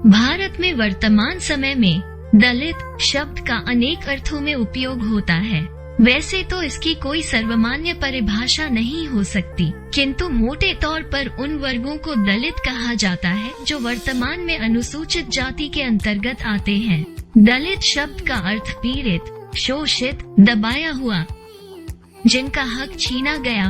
भारत में वर्तमान समय में दलित शब्द का अनेक अर्थों में उपयोग होता है। वैसे तो इसकी कोई सर्वमान्य परिभाषा नहीं हो सकती, किंतु मोटे तौर पर उन वर्गों को दलित कहा जाता है जो वर्तमान में अनुसूचित जाति के अंतर्गत आते हैं। दलित शब्द का अर्थ पीड़ित, शोषित, दबाया हुआ, जिनका हक छीना गया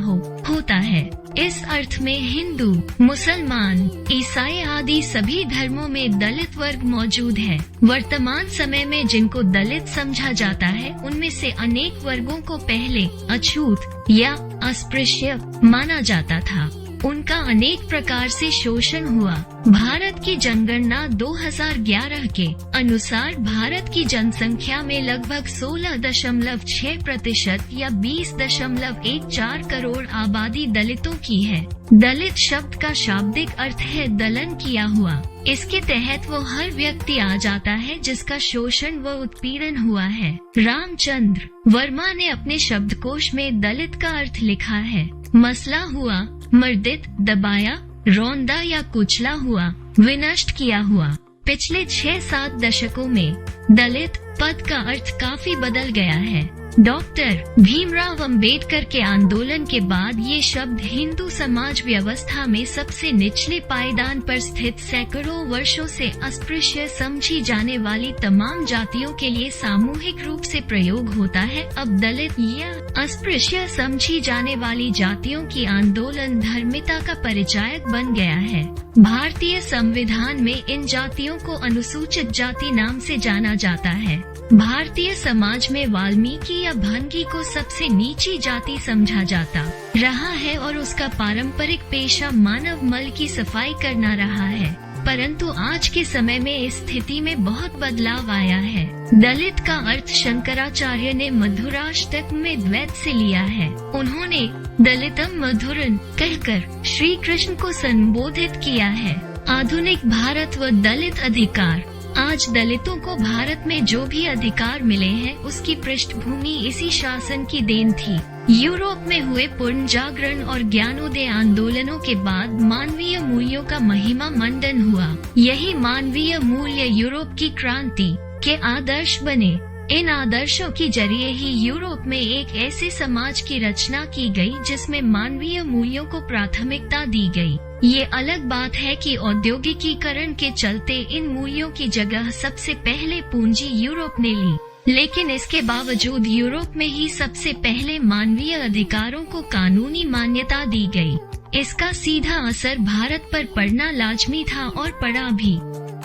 होता है। इस अर्थ में हिंदू, मुसलमान, ईसाई आदि सभी धर्मों में दलित वर्ग मौजूद है। वर्तमान समय में जिनको दलित समझा जाता है उनमें से अनेक वर्गों को पहले अछूत या अस्पृश्य माना जाता था। उनका अनेक प्रकार से शोषण हुआ। भारत की जनगणना 2011 के अनुसार भारत की जनसंख्या में लगभग 16.6% या 20.14 करोड़ आबादी दलितों की है। दलित शब्द का शाब्दिक अर्थ है दलन किया हुआ। इसके तहत वो हर व्यक्ति आ जाता है जिसका शोषण व उत्पीड़न हुआ है। रामचंद्र वर्मा ने अपने शब्दकोश में दलित का अर्थ लिखा है, मसला हुआ, मर्दित, दबाया, रौंदा या कुचला हुआ, विनष्ट किया हुआ। पिछले 6-7 दशकों में दलित पद का अर्थ काफी बदल गया है। डॉक्टर भीमराव अंबेडकर के आंदोलन के बाद ये शब्द हिंदू समाज व्यवस्था में सबसे निचले पायदान पर स्थित सैकड़ों वर्षों से अस्पृश्य समझी जाने वाली तमाम जातियों के लिए सामूहिक रूप से प्रयोग होता है। अब दलित या अस्पृश्य समझी जाने वाली जातियों की आंदोलन धर्मिता का परिचायक बन गया है। भारतीय संविधान में इन जातियों को अनुसूचित जाति नाम से जाना जाता है। भारतीय समाज में वाल्मीकि या भंगी को सबसे नीची जाति समझा जाता रहा है और उसका पारंपरिक पेशा मानव मल की सफाई करना रहा है। परंतु आज के समय में इस स्थिति में बहुत बदलाव आया है। दलित का अर्थ शंकराचार्य ने मधुराष्टक में द्वैत से लिया है। उन्होंने दलितम मधुरन कहकर श्री कृष्ण को संबोधित किया है। आधुनिक भारत व दलित अधिकार। आज दलितों को भारत में जो भी अधिकार मिले हैं उसकी पृष्ठभूमि इसी शासन की देन थी। यूरोप में हुए पूर्ण जागरण और ज्ञानोदय आंदोलनों के बाद मानवीय मूल्यों का महिमा मंडन हुआ। यही मानवीय मूल्य यूरोप की क्रांति के आदर्श बने। इन आदर्शों के जरिए ही यूरोप में एक ऐसे समाज की रचना की गई जिसमें मानवीय मूल्यों को प्राथमिकता दी गई। ये अलग बात है कि औद्योगिकीकरण के चलते इन मूल्यों की जगह सबसे पहले पूंजी यूरोप ने ली, लेकिन इसके बावजूद यूरोप में ही सबसे पहले मानवीय अधिकारों को कानूनी मान्यता दी गई। इसका सीधा असर भारत पर पड़ना लाजमी था और पड़ा भी।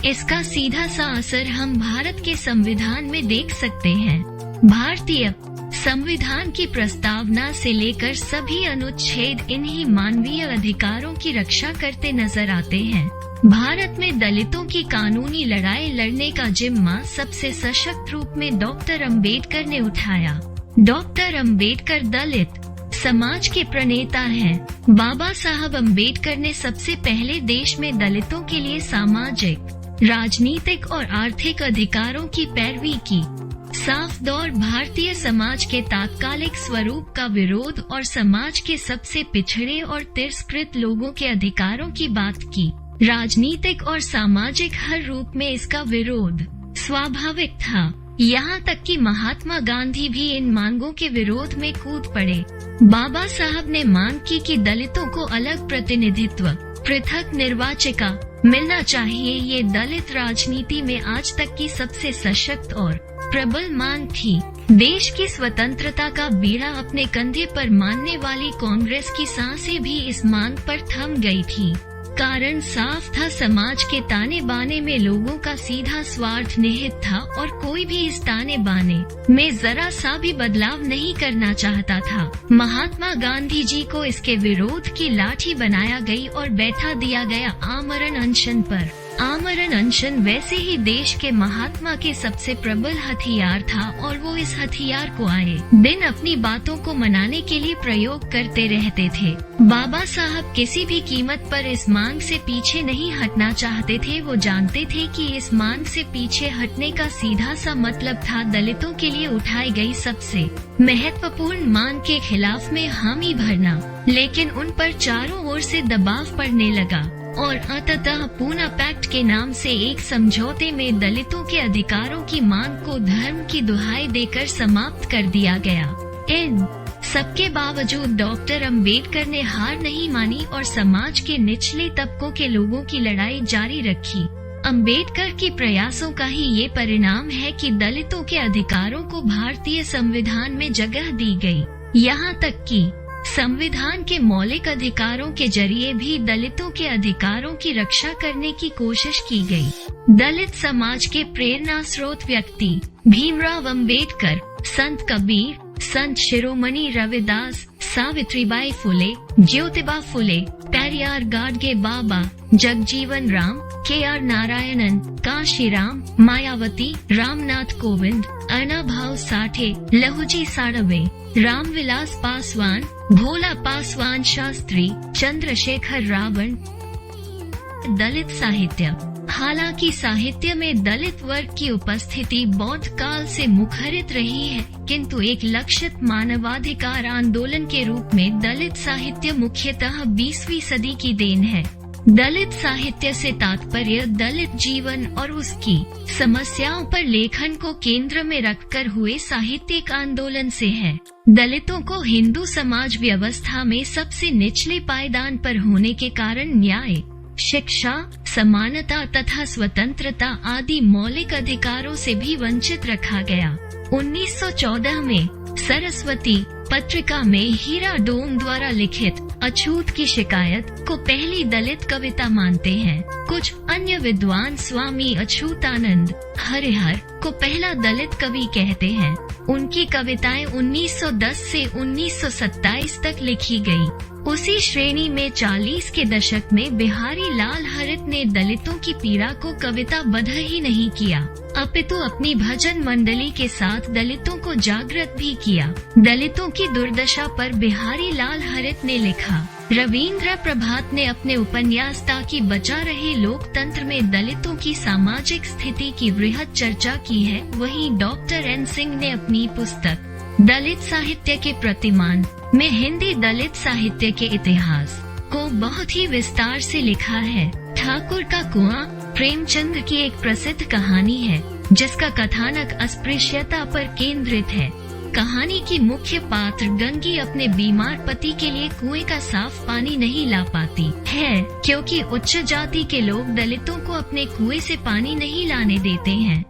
इसका सीधा सा असर हम भारत के संविधान में देख सकते हैं। भारतीय संविधान की प्रस्तावना से लेकर सभी अनुच्छेद इन्हीं मानवीय अधिकारों की रक्षा करते नजर आते हैं। भारत में दलितों की कानूनी लड़ाई लड़ने का जिम्मा सबसे सशक्त रूप में डॉक्टर अंबेडकर ने उठाया। डॉक्टर अंबेडकर दलित समाज के प्रणेता हैं। बाबा साहब अंबेडकर ने सबसे पहले देश में दलितों के लिए सामाजिक, राजनीतिक और आर्थिक अधिकारों की पैरवी की। साफ दौर भारतीय समाज के तात्कालिक स्वरूप का विरोध और समाज के सबसे पिछड़े और तिरस्कृत लोगों के अधिकारों की बात की। राजनीतिक और सामाजिक हर रूप में इसका विरोध स्वाभाविक था। यहाँ तक कि महात्मा गांधी भी इन मांगों के विरोध में कूद पड़े। बाबा साहब ने मांग की कि दलितों को अलग प्रतिनिधित्व, पृथक निर्वाचिका मिलना चाहिए। ये दलित राजनीति में आज तक की सबसे सशक्त और प्रबल मांग थी। देश की स्वतंत्रता का बीड़ा अपने कंधे पर मानने वाली कांग्रेस की सांसें भी इस मांग पर थम गई थी। कारण साफ था, समाज के ताने बाने में लोगों का सीधा स्वार्थ निहित था और कोई भी इस ताने बाने में जरा सा भी बदलाव नहीं करना चाहता था। महात्मा गांधी जी को इसके विरोध की लाठी बनाया गई और बैठा दिया गया आमरण अनशन पर। आमरण अनशन वैसे ही देश के महात्मा के सबसे प्रबल हथियार था और वो इस हथियार को आए दिन अपनी बातों को मनाने के लिए प्रयोग करते रहते थे। बाबा साहब किसी भी कीमत पर इस मांग से पीछे नहीं हटना चाहते थे। वो जानते थे कि इस मांग से पीछे हटने का सीधा सा मतलब था दलितों के लिए उठाई गई सबसे महत्वपूर्ण मांग के खिलाफ में हामी भरना। लेकिन उन पर चारों ओर से दबाव पड़ने लगा। और अंततः पूना पैक्ट के नाम से एक समझौते में दलितों के अधिकारों की मांग को धर्म की दुहाई देकर समाप्त कर दिया गया। इन सबके बावजूद डॉक्टर अंबेडकर ने हार नहीं मानी और समाज के निचले तबकों के लोगों की लड़ाई जारी रखी। अंबेडकर के प्रयासों का ही ये परिणाम है कि दलितों के अधिकारों को भारतीय संविधान में जगह दी गई। यहाँ तक कि संविधान के मौलिक अधिकारों के जरिए भी दलितों के अधिकारों की रक्षा करने की कोशिश की गई। दलित समाज के प्रेरणा स्रोत व्यक्ति भीमराव अंबेडकर, संत कबीर, संत शिरोमणि रविदास, सावित्रीबाई फुले, ज्योतिबा फुले, पेरियार गाडगे बाबा, जगजीवन राम, के.आर. नारायणन, काशीराम, मायावती, रामनाथ कोविंद, अण्णाभाऊ साठे, लहुजी साळवे, रामविलास पासवान, भोला पासवान शास्त्री, चंद्रशेखर रावण। दलित साहित्य। हालांकि साहित्य में दलित वर्ग की उपस्थिति बौद्ध काल से मुखरित रही है, किंतु एक लक्षित मानवाधिकार आंदोलन के रूप में दलित साहित्य मुख्यतः 20वीं सदी की देन है। दलित साहित्य से तात्पर्य दलित जीवन और उसकी समस्याओं पर लेखन को केंद्र में रखकर हुए साहित्यिक आंदोलन से है। दलितों को हिंदू समाज व्यवस्था में सबसे निचले पायदान पर होने के कारण न्याय, शिक्षा, समानता तथा स्वतंत्रता आदि मौलिक अधिकारों से भी वंचित रखा गया। 1914 में सरस्वती पत्रिका में हीरा डोम द्वारा लिखित अछूत की शिकायत को पहली दलित कविता मानते हैं। कुछ अन्य विद्वान स्वामी अछूतानंद हरिहर को पहला दलित कवि कहते हैं। उनकी कविताएं 1910 से 1927 तक लिखी गई। उसी श्रेणी में 40 के दशक में बिहारी लाल हरित ने दलितों की पीड़ा को कविताबद्ध ही नहीं किया, अपितु अपनी भजन मंडली के साथ दलितों को जागृत भी किया। दलितों की दुर्दशा पर बिहारी लाल हरित ने लिखा। रवींद्र प्रभात ने अपने उपन्यास ताकि बचा रहे लोकतंत्र में दलितों की सामाजिक स्थिति की वृहद चर्चा की है। वहीं डॉक्टर एन सिंह ने अपनी पुस्तक दलित साहित्य के प्रतिमान में हिंदी दलित साहित्य के इतिहास को बहुत ही विस्तार से लिखा है। ठाकुर का कुआं प्रेमचंद की एक प्रसिद्ध कहानी है, जिसका कथानक अस्पृश्यता पर केंद्रित है। कहानी की मुख्य पात्र गंगी अपने बीमार पति के लिए कुएं का साफ पानी नहीं ला पाती है, क्योंकि उच्च जाति के लोग दलितों को अपने कुएं से पानी नहीं लाने देते हैं।